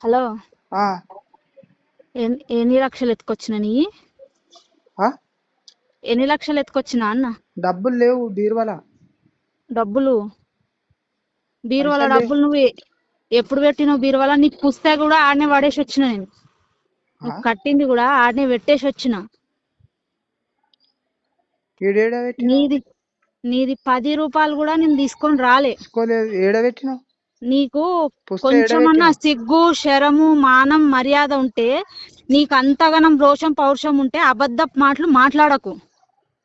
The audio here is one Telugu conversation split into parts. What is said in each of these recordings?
హలో, ఆ ఎన్ని లక్షలు ఎత్తుకొచ్చినా నీ? ఆ ఎన్ని లక్షలు ఎత్తుకొచ్చినా అన్న? డబ్బులు లేవు బీరువాల. డబ్బులు బీరువాల పైసలు లేవు. డబ్బులు నువ్వు ఎప్పుడు పెట్టినావు బీరువాల? నీ పుస్తకం కూడా ఆడనే పడేసి వచ్చిన నేను. నువ్వు కట్టింది కూడా ఆడనే పెట్టేసి వచ్చిన. ఏడ పెట్టినావు? నీది నీది 10 రూపాయలు కూడా నేను తీసుకొని రాలే. తీసుకోలేదు. ఏడ పెట్టినావు? నీకు పుస్తకం ఏడ కొంచెమన్నా పెట్టినావు? సిగ్గు, శరము, మానం, మర్యాద ఉంటే, నీకు అంతగానం రోషం పౌరుషం ఉంటే అబద్ధపు మాటలు మాట్లాడకు.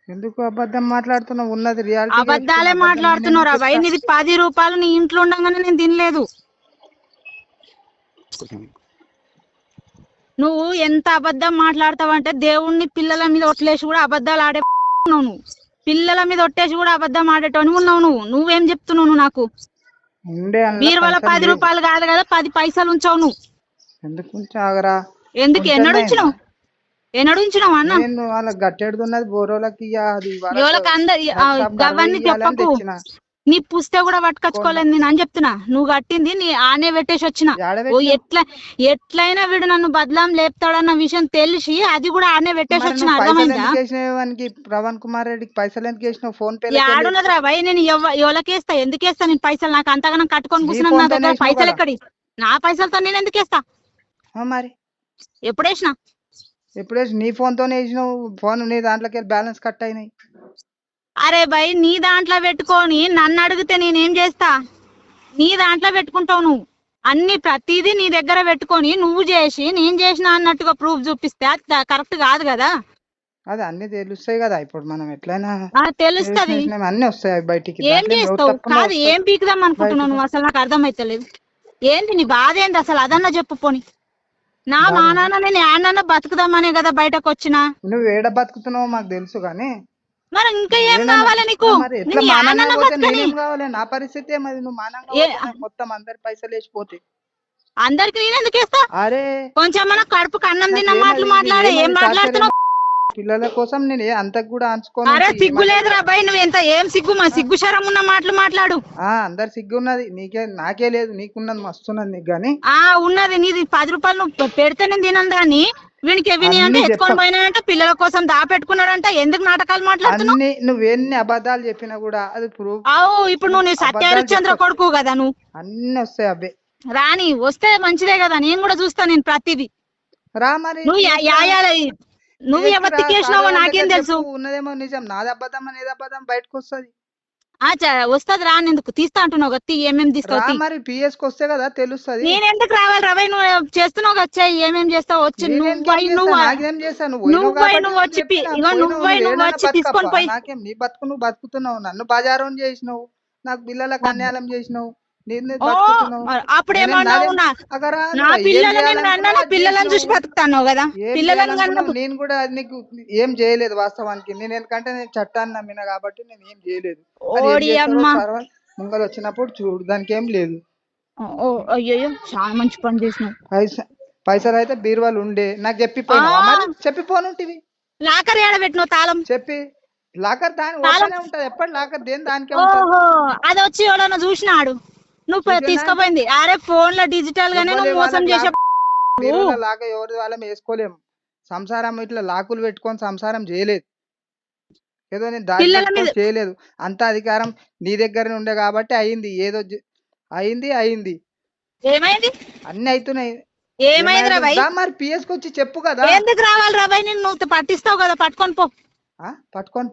ఎందుకు అబద్ధం మాట్లాడుతున్నావు? ఉన్నది రియాలిటీ. అబద్ధాలే మాట్లాడుతున్నావు రా భయ్. నీది 10 రూపాయలు నీ ఇంట్లో ఉండగానే నేను తినలేదు. నువ్వు ఎంత అబద్ధం మాట్లాడతావంటే దేవుణ్ణి పిల్లల మీద ఒట్లేసి కూడా అబద్ధాలు ఆడే నువ్వు. పిల్లల మీద ఒట్టేసి కూడా అబద్ధం ఆడేటోని ఉన్నావు నువ్వు. నువ్వేం చెప్తున్నావు నువ్వు నాకు? బీరువాల 10 రూపాయలు కాదు కదా, 10 పైసలు ఉంచావు నువ్వు. ఎందుకు ఉంచాగరా? ఎందుకు? ఎన్నడుంచినావు అన్న? నేను వాళ్ళకి గట్టెడుతున్నది బోరోలకి. గవన్నీ చెప్పకు. నీ పుస్తకం కూడా పట్టుకొచ్చుకోలేదు నేను అని చెప్తున్నా. నువ్వు కట్టింది నీ ఆనే పెట్టేసి వచ్చిన. ఎట్లయినా వీడు నన్ను బదలాం లేపుతాడన్న విషయం తెలిసి అది కూడా ఆనే పెట్టేసి వచ్చిన. అర్థమైందా? ప్రవణ్ కుమార్ రెడ్డికి పైసలు ఎందుకు వేసినావు? ఫోన్ పే ఆడున్నది రా భయ్. నేను ఎవరికేస్తా? ఎందుకేస్తా నేను పైసలు? నాకు అంతగానం కట్టుకొని కూర్చున్నా. నా దగ్గర పైసలు ఎక్కడి? నా పైసలతో నేను ఎందుకు వేస్తా? మరి ఎప్పుడేసినా? నీ ఫోన్ తోనే వేసినావు. ఫోన్ నీ దాంట్లోకి బ్యాలెన్స్ కట్ అయినాయి. అరే భయ్, నీ దాంట్లో పెట్టుకొని నన్ను అడిగితే నేనేం చేస్తా? నీ దాంట్లో పెట్టుకుంటావు నువ్వు అన్ని. ప్రతిదీ నీ దగ్గర పెట్టుకొని నువ్వు చేసి నేను చేసిన అన్నట్టుగా ప్రూఫ్ చూపిస్తే అది కరెక్ట్ కాదు కదా. అది అన్ని తెలుస్తాయి కదా. ఇప్పుడు మనం ఎట్లయినా తెలుస్తుంది. అన్ని వస్తాయి బయటికి. ఏం చేస్తావు? కాదు, ఏం పీకుదాం అనుకుంటున్నావు నువ్వు? అసలు నాకు అర్థమైతలేదు. ఏంటి నీ బాధ? ఏంది అసలు? అదన్నా చెప్పు పోని. నా మా నాన్న నేను ఏడన్నా బతుకుదామనే కదా బయటకు వచ్చిన. నువ్వు ఏడ బతుకుతున్నావు మాకు తెలుసు కానీ మరి ఇంకా ఏం కావాలి నీకు? కావాలి నా పరిస్థితి. మరి నువ్వు మానంగా మొత్తం అందరి పైసలు వేసిపోతే అందరికి నేను ఎందుకు వేస్తా? అరే కొంచెం మన కడుపుకి అన్నం తిన్న మాటలు మాట్లాడే. ఏం మాట్లాడుతున్నావు? పిల్లల కోసం నేను అంత కూడా అంచుకోను. అరే సిగ్గు లేదురా భయ్. నువ్వు ఎంత ఏం సిగ్గు? మా సిగ్గు శరం ఉన్న మాటలు మాట్లాడు. అందరు సిగ్గు ఉన్నది. నాకే లేదు. నీకున్నది మస్తున్నది నీకు గానీ. ఉన్నది. నీది 10 రూపాయలు నువ్వు పెడితే నేను తినను దాన్ని. వీనికి విని అంటే ఎత్తుకొని పోయినాడంట, పిల్లల కోసం దాపెట్టుకున్నాడంట. ఎందుకు నాటకాలు మాట్లాడుతున్నావు? నువ్వెన్ని అబద్ధాలు చెప్పినా కూడా అది ప్రూఫ్. ఇప్పుడు నువ్వు సత్యహరిశ్చంద్ర కొడుకు కదా నువ్వు. అన్ని వస్తాయి అవే. రాని వస్తే మంచిదే కదా. నేను కూడా చూస్తా. నేను ప్రతిదీ రా. మరి నువ్వు ఎవరికి చేసినావో నాకేం తెలుసు? ఉన్నదేమో నిజం. నాది అబద్ధం అనేది అబద్ధం బయటకు వస్తుంది. వస్తుంది. రానందుకు తీస్తా అంటున్నావు కదా. ఏమేమి తీస్తావు? మరి పిఎస్ కి వస్తే కదా తెలుస్తుంది. నేను ఎందుకు రావాలి రవై? నువ్వు చేస్తున్నావు కదా. ఏమేం చేస్తావు? వచ్చి నువ్వు వచ్చి తీసుకొని పోయి. నాకేం? నీ బతుకు నువ్వు బతుకుతున్నావు. నన్ను బజారం చేసినావు. నాకు పిల్లలకు అన్యాయం చేసినావు. అప్పుడేమన్నావు? నా పిల్లలను చూసి బతుకుతాను కదా. నేను కూడా నీకు ఏం చేయలేదు వాస్తవానికి. నేను ఎందుకంటే నేను చట్టాన్ని నమ్మిన కాబట్టి నేను ఏం చేయలేదు. ముంగలు వచ్చినప్పుడు చూడు, దానికి ఏం లేదు. అయ్యో, చాలా మంచి పని చేసినావు. పైసలు అయితే బీరువాలు ఉండే నాకు చెప్పిపోనుంటివి. లాకర్ ఏడ పెట్టినావు తాళం? చెప్పి లాకర్ దాని ఉంటది. ఎప్పటి లాకర్ దేని దానికే. అది వచ్చి ఎవడన్నా చూసినాడు నువ్వు తీసుకుపోయింది. అరే ఫోన్ లో డిజిటల్ గానే నువ్వు మోసం చేసే. లాగా ఎవరి వాళ్ళం వేసుకోలేము. సంసారం ఇట్లా లాకులు పెట్టుకొని సంసారం చేయలేదు. ఏదో నేను దాని చేయలేదు. అంత అధికారం నీ దగ్గర ఉండే కాబట్టి అయింది. ఏదో అయింది. ఏమైంది? అన్ని అవుతున్నాయి. ఏమైంది రా భయ్? మరి పిఎస్ కి వచ్చి చెప్పు కదా. ఎందుకు రావాలి రా భయ్? నువ్వు పట్టిస్తావు కదా, పట్టుకొని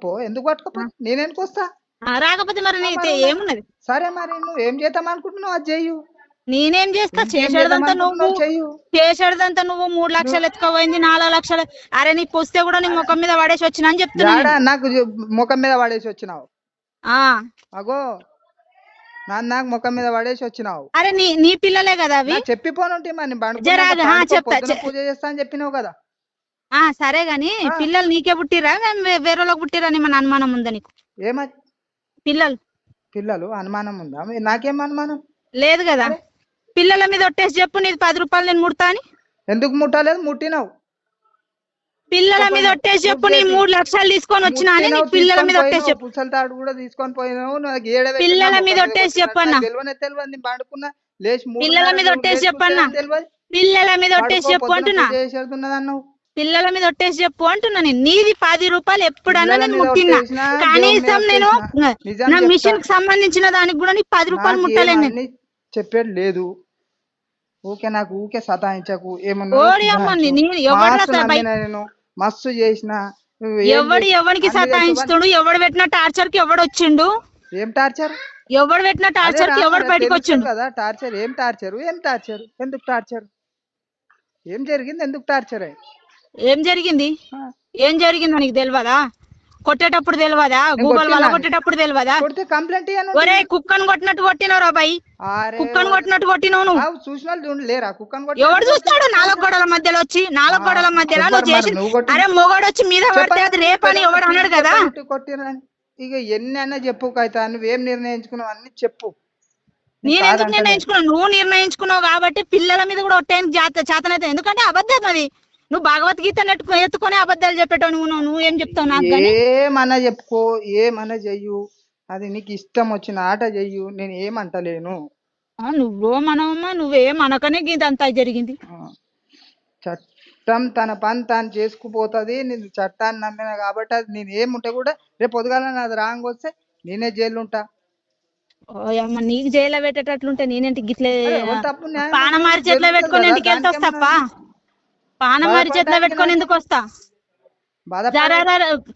పో. ఎందుకు పట్టుకోపో? నేనెందుకు వస్తా? రాకపోతే మరి ఏమున్నది? సరే, మరి నువ్వు ఏం చేద్దాం అనుకుంటున్నావు అది చెయ్యు. నేనేం చేస్తా? చేసేదంతా నువ్వు 3 లక్షలు ఎత్తుకోపోయింది, 4 లక్షలు. అరే నీ పుస్తే కూడా నీ ముఖం మీద పడేసి వచ్చినా అని చెప్తున్నా. నాకు ముఖం మీద పడేసి వచ్చినావు? అగో నాకు ముఖం మీద పడేసి వచ్చినావు. అరే నీ పిల్లలే కదా అవి. చెప్పిపోనుంటే మరి పూజ చేస్తా అని చెప్పినావు కదా. సరే గాని పిల్లలు నీకే పుట్టిరా వేరే వాళ్ళకి పుట్టిరా అని మన అనుమానం ఉందా నీకు? ఏమది పిల్లలు అనుమానం ఉందా? నాకేం అనుమానం లేదు కదా. పిల్లల మీద ఒట్టేసి చెప్పు, నీది 10 రూపాయలు నేను ముడతా అని. ఎందుకు ముట్టలేదు? ముట్టినావు. పిల్లల మీద ఒట్టేసి చెప్పు, నీ 3 లక్షలు తీసుకొని వచ్చినా అని. పిల్లల మీద ఒట్టేసి చెప్పు. పుసల తాడు కూడా తీసుకొని పోయినావు. పిల్లల మీద ఒట్టేసి చెప్పన్నా. తెలియని పండుకున్నా లేచి పిల్లల మీద ఒట్టేసి చెప్పన్నా. పిల్లల మీద ఒట్టేసి పడుకో, చెప్పు పొద్దున అంటున్నా. పూజ చేసేడుతున్నది అన్నావు. పిల్లల మీద ఒట్టేసి చెప్పు అంటున్నా నేను. నీది 10 రూపాయలు ఎప్పుడన్నా పిల్లల నేను మీద ముట్టినా. ఒట్టేసినా, దేవుని మీద కనీసం నేను ఒట్టేసినా. నిజం నా చెప్తా, మిషన్ కి సంబంధించిన దానికి కూడా నీకు 10 రూపాయలు నాకు ముట్టలేను నేను. ఏమన్నీ చెప్పేది లేదు. ఊకే నాకు ఊకే సతాయించకు. ఏమన్నా ఓడి అమ్మంది నేను ఎవడు మస్తు అసలు బై నమ్మిన నేను, మస్తు చేసిన. నువ్వు ఏం ఎవడికి అన్ని తెలుసు. సతాయించుతాడు? ఎవడు పెట్టిన టార్చర్ కి ఎవడు వచ్చిండు? ఏం టార్చర్? ఎవడు పెట్టిన అదే టార్చర్ కి ఎవడు బయటకు తెలుస్తుంది వచ్చిండు? కదా టార్చర్. ఏం టార్చర్? ఏం టార్చర్? ఎందుకు టార్చర్? ఏం జరిగింది? ఎందుకు టార్చర్? ఏం జరిగింది? ఏం జరిగిందో నీకు తెలియదా? కొట్టేటప్పుడు తెలియదా? గూగల్ వల్ల కొట్టేటప్పుడు తెలియదా? కొడితే కంప్లైంట్ ఒరే కుక్కను కొట్టినట్టు కొట్టినవరా బాయ్, కుక్కను కొట్టినట్టు కొట్టినావు నువ్వు. చూసిన వాళ్ళు లేరా కుక్కను ఎవడు చూస్తాడు? 4 గోడల మధ్యలో వచ్చి 4 గోడల మధ్యలో నువ్వు చేసి అరే మొగడు వచ్చి మీద పడితే అది రేపని ఎవడు అన్నాడు కదా? కొట్టిరని ఇక ఎన్ని అన్నా చెప్పు కైతా. నువ్వేం నిర్ణయించుకున్నావు అన్ని చెప్పు. నేనెందుకు నిర్ణయించుకున్నావు? నువ్వు నిర్ణయించుకున్నావు కాబట్టి పిల్లల మీద కూడా ఒట్టేయడానికి చేతనైతే. ఎందుకంటే అబద్ధం అది. నువ్వు భగవద్గీత ఎత్తుకొని అబద్ధాలు చెప్పేటో నువ్వేం చెప్తావు నాకు? ఏమన్నా చెప్పుకో, ఏమన్నా చెయ్యు, అది నీకు ఇష్టం వచ్చిన ఆట చెయ్యు, నేను ఏమంటలేను. నువ్వు మనమ్మా, నువ్వేం అనకనే ఇదంతా జరిగింది. చట్టం తన పని తాను చేసుకుపోతుంది. నేను చట్టాన్ని నమ్మిన కాబట్టి అది నేను ఏముంటే కూడా రేపు పొద్దుగాల నాది రాంగ్ వస్తే నేనే జైలు ఉంటా. నీకు జైల్లో పెట్టేటట్లుంటే నేనేంటి గిట్లే తప్పు పానమారి చేతిలో పెట్టుకొని ఇంటికి వెళ్తా వస్తాప్ప? పానమారి చేతిలో పెట్టుకొని ఎందుకు వస్తా?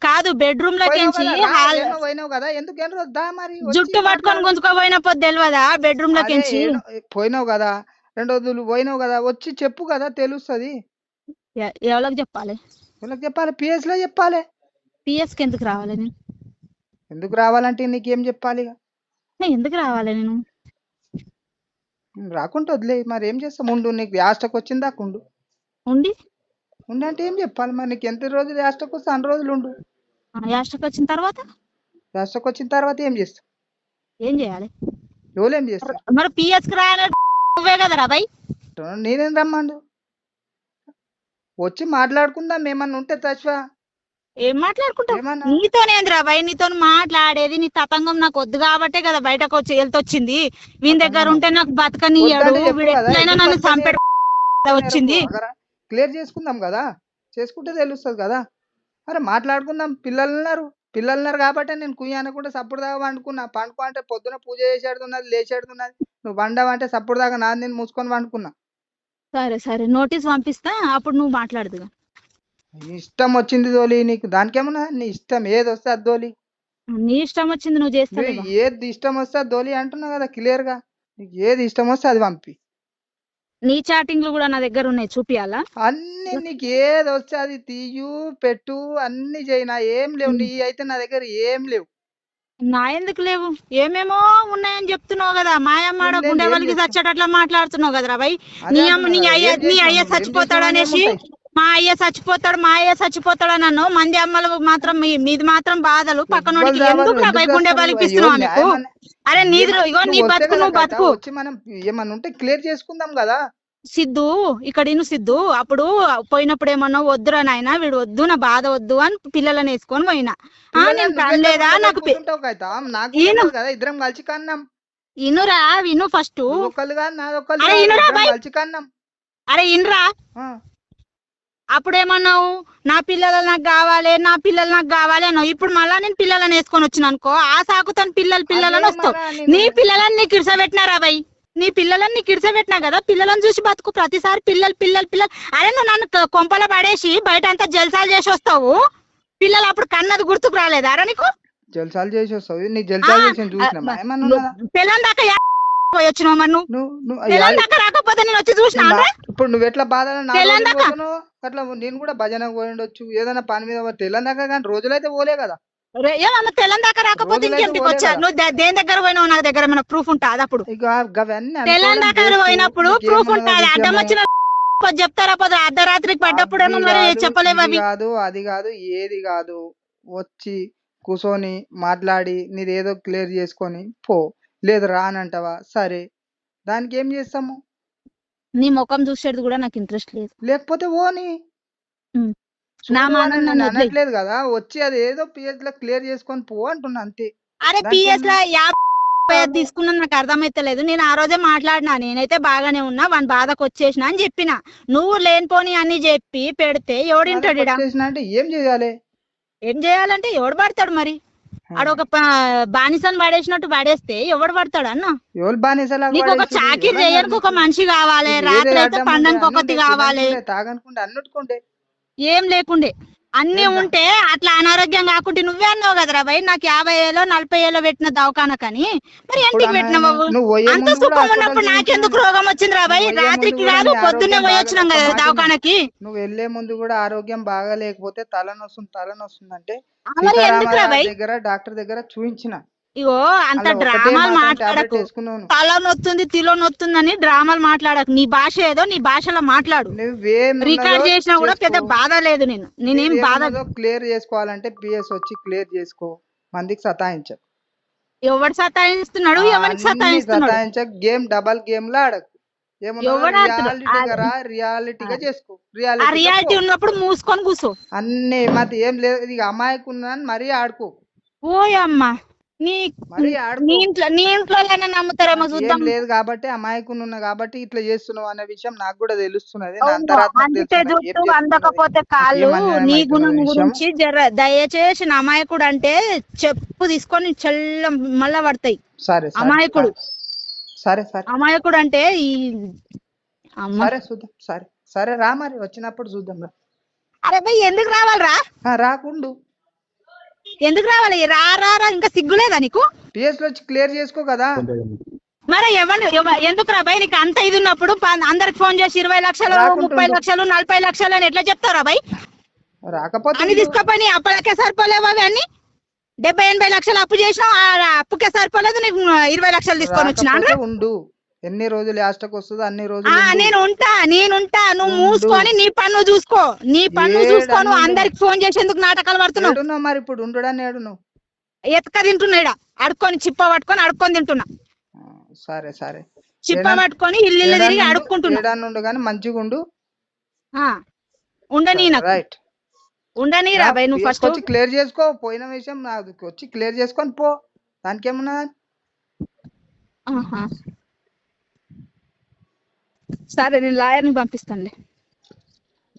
కాదు బెడ్రూమ్ లోకి పోయినావు కదా, ఎందుకు వద్దా మరి? జుట్టు పట్టుకొని గుంజుకోపోయిన పొద్దు తెలియదా? బెడ్రూమ్ లోకి పోయినావు కదా, 2 రోజులు పోయినావు కదా, వచ్చి చెప్పు కదా, తెలుస్తుంది. ఎవరికి చెప్పాలి? ఎవరికి చెప్పాలి? పిఎస్ లో చెప్పాలి. పిఎస్ కి ఎందుకు రావాలి నేను? ఎందుకు రావాలంటే నీకేం చెప్పాలి? ఎందుకు రావాలి నేను? రాకుంటే వదిలే. మరి ఏం చేస్తాం? ఉండు, నీకు యాస్టకు వచ్చిందా ఉండు. ఉండంటే ఏం చెప్పాలి మరి? నీకు ఎంత రోజులు యాస్టకు వస్తే అన్ని రోజులు ఉండు. యాస్టకు వచ్చిన తర్వాత ఏం చేస్తావు? ఏం చేయాలి? ఎవరేం చేస్తారు? మరి పిఎస్ కి రాయే కదరా బాయ్. నేనేం రమ్మండు? వచ్చి మాట్లాడుకుందాం. ఏమన్నా ఉంటే తశ్వా. ఏం మాట్లాడుకుంటావు? నీతోనేంద్రా బాయ్, నీతో మాట్లాడేది. నీ తతంగం నాకు వద్దు కాబట్టే కదా బయటకు వచ్చి వెళ్తొచ్చింది. వీని దగ్గర ఉంటే నాకు బతకనియ్యాడు, వీడెట్లయినా నన్ను చంపెడు వచ్చింది. క్లియర్ చేసుకుందాం కదా, చేసుకుంటే తెలుస్తుంది కదా. అరే మాట్లాడుకుందాం. పిల్లలున్నారు కాబట్టి నేను కుయ్య అనకుండా సప్పుడు దాకా వండుకున్నా. పండుకో అంటే పొద్దున పూజ చేసేడుతున్నది, లేచేడుతున్నది. నువ్వు వండవంటే సప్పుడు దాకా నాది నేను మూసుకొని వండుకున్నా. సరే నోటీస్ పంపిస్తా, అప్పుడు నువ్వు మాట్లాడదుగా. ఇష్టం వచ్చింది తోలి, నీకు దానికేమన్నా? నీ ఇష్టం ఏది వస్తే అది తోలి. నీ ఇష్టం వచ్చింది నువ్వు చేస్తావు. ఏది ఇష్టం వస్తే అది తోలి అంటున్నావు కదా క్లియర్ గా. నీకు ఏది ఇష్టం వస్తే అది పంపి. నీ చాటింగ్లు కూడా నా దగ్గర ఉన్నాయి, చూపియాలా? అన్ని నీకు ఏది వస్తే అది తీయు, పెట్టు, అన్ని చేయి. నా ఏం లేవు. నీ అయితే నా దగ్గర ఏం లేవు. నా ఎందుకు లేవు? ఏమేమో ఉన్నాయని చెప్తున్నావు కదా. మాయమ్మాడ గుండె వాళ్ళకి చచ్చేటట్లా మాట్లాడుతున్నావు కదరా బాయ్. నీ అయ్య చచ్చిపోతాడు అనేసి, మా అయ్య చచ్చిపోతాడు అని అన్నావు. మంది అమ్మలు మాత్రం మీది మాత్రం బాధలు. పక్కన ఎందుకు నా బాయ్ గుండె బలిపిస్తున్నావు నీకు? అరే నీది ఇగో నీ బతుకు నువ్వు బతుకు. మనం ఏమన్నా ఉంటే క్లియర్ చేసుకుందాం కదా. సిద్ధు ఇక్కడ సిద్ధు అప్పుడు పోయినప్పుడు ఏమన్నా వద్దురా నాయన, వీడు వద్దు, నా బాధ వద్దు అని పిల్లలని వేసుకొని పోయినా. నేను కనలేదా? నాకు ఇద్దరం కలిసి కన్నాం. ఇనురా విను ఫస్ట్. అరే ఇనురా. అప్పుడేమన్నావు? నా పిల్లలు నాకు కావాలి అన్నావు. ఇప్పుడు మళ్ళా నేను పిల్లలని వేసుకొని వచ్చిన అనుకో, ఆ సాకుతాను పిల్లలని వస్తావు. నీ పిల్లలని నీకు ఇడిసబెట్టినారా బాయ్? నీ పిల్లలని నీకు ఇడిసబెట్టినా కదా. పిల్లలను చూసి బతుకు. ప్రతిసారి పిల్లలు. అరే నువ్వు నన్ను కొంపల పడేసి బయట అంతా జల్సాలు చేసి వస్తావు. పిల్లలు అప్పుడు కన్నది గుర్తుకు రాలేదా రా నీకు? జల్సాలు చేసి వస్తావు. నీ జల్సాలు చేసి చూసినా పిల్లల దాకా వచ్చినావు. మరి నువ్వు పిల్లల దాకా రాకపోతే నేను వచ్చి చూసినా. ఇప్పుడు నువ్వు ఎట్లా బాధ అట్లా నేను కూడా భజనకు పోయిండొచ్చు, ఏదైనా పని మీద తెల్లని దాకా. కానీ రోజులైతే పోలే కదా. తెల్లని దాకా రాకపోతే ఇంకెందుకు వచ్చా? నువ్వు దేని దగ్గర పోయినావు? నా దగ్గర ఏమైనా ప్రూఫ్ ఉంటుంది? అప్పుడు తెల్లని దాకా పోయినప్పుడు ప్రూఫ్ ఉంటుంది. అడ్డం వచ్చిన చెప్తారా? పోదు అర్ధరాత్రికి పడ్డప్పుడు మరి చెప్పలేవు అవి. అది కాదు ఏది కాదు. వచ్చి కూర్చొని మాట్లాడి నీదేదో క్లియర్ చేసుకొని పో. లేదు రానంటావా? సరే, దానికి ఏం చేస్తాము? నీ ముఖం చూసేది కూడా నాకు ఇంట్రెస్ట్ లేదు. లేకపోతే ఓని అనట్లేదు కదా. వచ్చి అది ఏదో పిఎస్ లో క్లియర్ చేసుకొని పో అంటున్నా అంతే. అరే పిఎస్ లో చెప్పేది తీసుకున్నా నాకు అర్థమైతలేదు. నేను ఆ రోజే మాట్లాడినా, నేనైతే బాగానే ఉన్నా, వాని బాధకు వచ్చేసిన అని చెప్పిన. నువ్వు లేనిపోని అని చెప్పి పెడితే ఎవడింటాడు? అంటే ఏం చేయాలి? ఏం చేయాలంటే ఎవడు పడతాడు మరి? ఆడొక బానిసని పడేసినట్టు పడేస్తే ఎవడు పడతాడు అన్న? నీకు ఒక చాకిరి చేయడానికి ఒక మనిషి కావాలి, రాత్రి అయితే పండానికి ఒకటి కావాలి, ఏం లేకుండే అన్ని ఉంటే అట్లా అనారోగ్యం కాకుంటే నువ్వే అన్నావు కదరా భయ్, నాకు 50 ఏలో 40 ఏలో పెట్టిన దవాఖాన కానీ మరి ఇంటికి పెట్టినావు. అంత సుఖం ఉన్నప్పుడు నాకెందుకు రోగం వచ్చింది రా భయ్? రాత్రికి కాదు పొద్దున్నే పోయొచ్చినాం కదా దవాఖానకి. నువ్వు వెళ్లే ముందు కూడా ఆరోగ్యం బాగా లేకపోతే తలనొస్తుంది అంటే దగ్గర డాక్టర్ దగ్గర చూయించిన. ఇగో అంత డ్రామాలు మాట్లాడకు, తల నొత్తుంది తిలో నొత్తుందని డ్రామాలు మాట్లాడకు. నీ భాష ఏదో నీ భాషలో మాట్లాడు. రికార్డ్ చేసినా కూడా పెద్ద బాధ లేదు. నేనేం బాధ క్లియర్ చేసుకోవాలంటే పిఎస్ వచ్చి క్లియర్ చేసుకో, మందికి సతాయించ. ఎవడు సతాయిస్తున్నాడు? ఎవరికి సతాయిస్తున్నాడు? గేమ్ డబల్ గేమ్ లో ఆడకు. రియాలిటీగా చేసుకో. రియాలిటీ ఉన్నప్పుడు మూసుకొని కూర్చో. అన్ని మత ఏం లేదు, ఇక అమ్మాయికి ఉన్నదని మరీ ఆడుకో. ఓయమ్మా, నీ ఇంట్లో నమ్ముతారేమో చూద్దాం. లేదు కాబట్టి అమాయకున్నా కాబట్టి ఇట్లా చేస్తున్నావు అనే విషయం నాకు కూడా తెలుస్తున్నది. అందకపోతే కాళ్ళు. నీ గుణం గురించి దయచేసి అమాయకుడు అంటే చెప్పు తీసుకొని చెల్ల మళ్ళా పడతాయి. సరే అమాయకుడు, సరే సరే అమాయకుడు అంటే ఈ సరే చూద్దాం. సరే సరే రా, మరి వచ్చినప్పుడు చూద్దాం. అరే భయ్ ఎందుకు రావాలరా? రాకుండు ఎందుకు రావాలి? రా రా రా, ఇంకా సిగ్గులేదా నీకు? పిఎస్ లో వచ్చి క్లియర్ చేసుకో కదా. మరి ఎందుకు రా భయ్? నీకు అంత ఇది ఉన్నప్పుడు అందరికి ఫోన్ చేసి 20 లక్షలు 30 లక్షలు 40 లక్షలు అని ఎట్లా చెప్తారా భయ్? రాకపోతే అని తీసుకోపోయి అప్పటికే సరిపోలేవు అవి అన్ని. 70-80 లక్షలు అప్పు చేసినావు, అప్పుకే సరిపోలేదు, నీకు 20 లక్షలు తీసుకొని వచ్చినా. ఉండు, ఎన్ని రోజులు లాస్ట్కి వస్తుందో అన్ని రోజులు నేనుంటా. నువ్వు మూసుకొని నీ పన్ను చూసుకో, నీ పన్ను చూసుకో. నువ్వు అందరికి ఫోన్ చేసేందుకు నాటకాలు పడుతున్నావు. మరి ఇప్పుడు ఉండడాన్ని ఏడును ఎతక తింటున్నాడా? అడుక్కొని చిప్ప పట్టుకొని అడుక్కొని తింటున్నా. సరే సరే, చిప్ప పట్టుకొని ఇల్లు తిరిగి అడుక్కుంటున్నా. మంచిగా ఉండు. ఉండని రైట్, ఉండని రా భయ్. నువ్వు ఫస్ట్ వచ్చి క్లియర్ చేసుకో. పోయిన విషయం నాకు వచ్చి క్లియర్ చేసుకొని పో, దానికి ఏమన్నా. సరే, నేను లాయర్ని పంపిస్తానులే.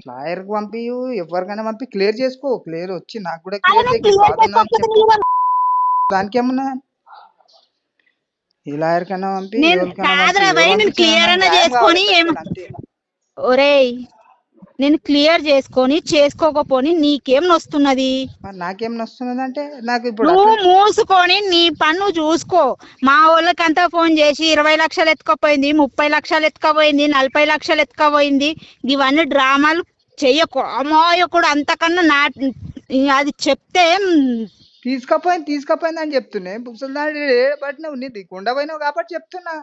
లాయర్ కి పంపి ఎవరికైనా పంపి క్లియర్ చేసుకో. క్లియర్ వచ్చి నాకు కూడా క్లియర్ దానికి ఏమన్నా. ఈ లాయర్ కన్నా పంపి క్లియర్ అన్నా చేసుకొని. ఒరేయ్, నేను క్లియర్ చేసుకొని చేసుకోకపోని నీకేం నొస్తున్నది? నాకేం నొస్తున్నది అంటే నాకు ఇప్పుడు నువ్వు మూసుకొని నీ పన్ను చూసుకో. మా వాళ్ళకంతా ఫోన్ చేసి 20 లక్షలు ఎత్తుకపోయింది, 30 లక్షలు ఎత్తుకపోయింది, 40 లక్షలు ఎత్తుకపోయింది, ఇవన్నీ డ్రామాలు చెయ్యకు. అమాయకుడు అంతకన్నా అది చెప్తే తీసుకపోయింది అని చెప్తున్నాయి. బట్ నువ్వు నీది కొండపోయినావు కాబట్టి చెప్తున్నా.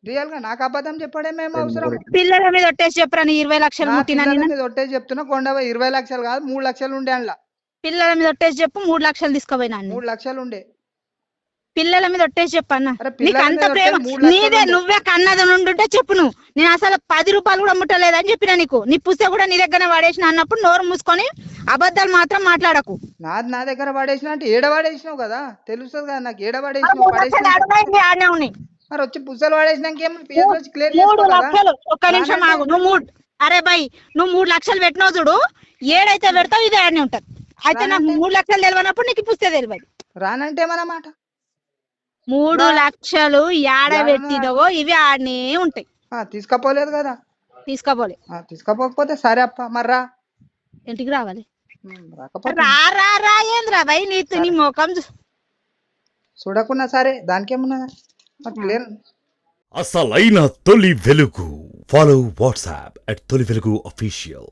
రియల్ గా నాకు అబద్ధం చెప్పడమేమో అవసరం? పిల్లల మీద ఒట్టేసి చెప్పరా? 20 లక్షలు ఒట్టేసి చెప్తున్నా. కొండ 20 లక్షలు కాదు, 3 లక్షలు ఉండే అందులో. పిల్లల మీద ఒట్టేసి చెప్పు. 3 లక్షలు తీసుకుపోయినా. 3 లక్షలు ఉండే పిల్లల మీద ఒట్టేసి చెప్పన్నా. నీకు అంత ప్రేమ నీదే, నువ్వే కన్నది నుండుంటే చెప్పు. నువ్వు నేను అసలు 10 రూపాయలు కూడా ముట్టలేదని చెప్పినా నీకు. నీ పుస్తక కూడా నీ దగ్గర పడేసిన అన్నప్పుడు నోరు మూసుకొని అబద్ధాలు మాత్రం మాట్లాడకు. నా దగ్గర పడేసిన అంటే ఏడ పడేసినావు కదా, తెలుస్తుంది కదా నాకు. ఏడ పడేసినావు మరి వచ్చి పుస్తకాలు పడేసినాక 3 లక్షలు. ఒక్క నిమిషం ఆగు. నువ్వు అరే బై, నువ్వు 3 లక్షలు పెట్టినావు చూడు, ఏడైతే పెడతావు ఇది ఆడనే ఉంటది. అయితే నాకు 3 లక్షలు తెలియనప్పుడు నీకు పుస్తక తెలియదు. రానంటే ఏమన్నమాట? 3 లక్షలు ఏడ పెట్టినవో ఇవి ఆడనే ఉంటాయి. తీసుకపోలేదు కదా? తీసుకోపోకపోతే సరే అప్ప, మరి రా. ఇంటికి రావాలి. రా ఏంద్రా భయ్? నీ ముఖం చూడకున్నా సరే, దానికి ఏమన్నా. అసలైన తొలి వెలుగు. ఫాలో వాట్సాప్ @తొలి వెలుగు official.